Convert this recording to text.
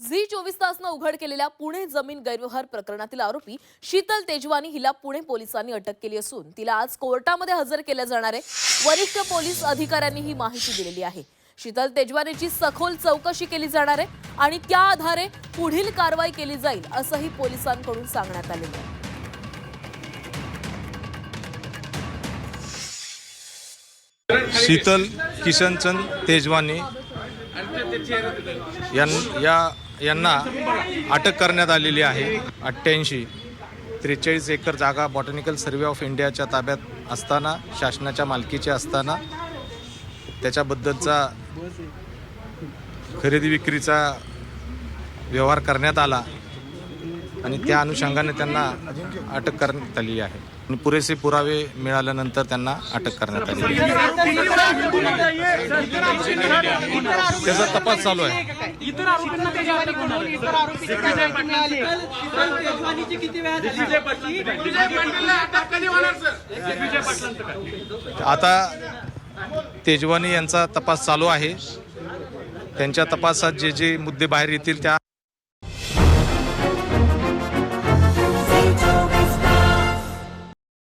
Zee 24 तासनं उघड केलेल्या पुणे जमीन गैरव्यवहार प्रकरणातील आरोपी शीतल तेजवानी हिला पुणे पोलिसांनी अटक केली असून तिला आज कोर्टामध्ये हजर केलं जाणार आहे। वरिष्ठ पोलीस अधिकाऱ्यांनी ही माहिती दिलेली आहे। शीतल तेजवानीची सखोल चौकशी केली जाणार आहे आणि त्या आधारे पुढील कारवाई केली जाईल असंही पोलिसांकडून सांगण्यात आलेलं आहे। शीतल किशनचंद तेजवानी यांना अटक करण्यात आलेली आहे। 43 एकर जागा बॉटॅनिकल सर्वे ऑफ इंडियाच्या ताब्यात असताना, शासनाच्या मालकीची असताना त्याच्याबद्दलचा खरेदी विक्रीचा व्यवहार करण्यात आला आणि त्या अनुषंगाने त्यांना अटक करण्यात आली आहे आणि पुरेसे पुरावे मिळाल्यानंतर त्यांना अटक करण्यात आली आहे। त्याचा तपास चालू आहे। आता तेजवानी यांचा तपास चालू आहे। त्यांच्या तपासात जे जे मुद्दे बाहेर येतील त्या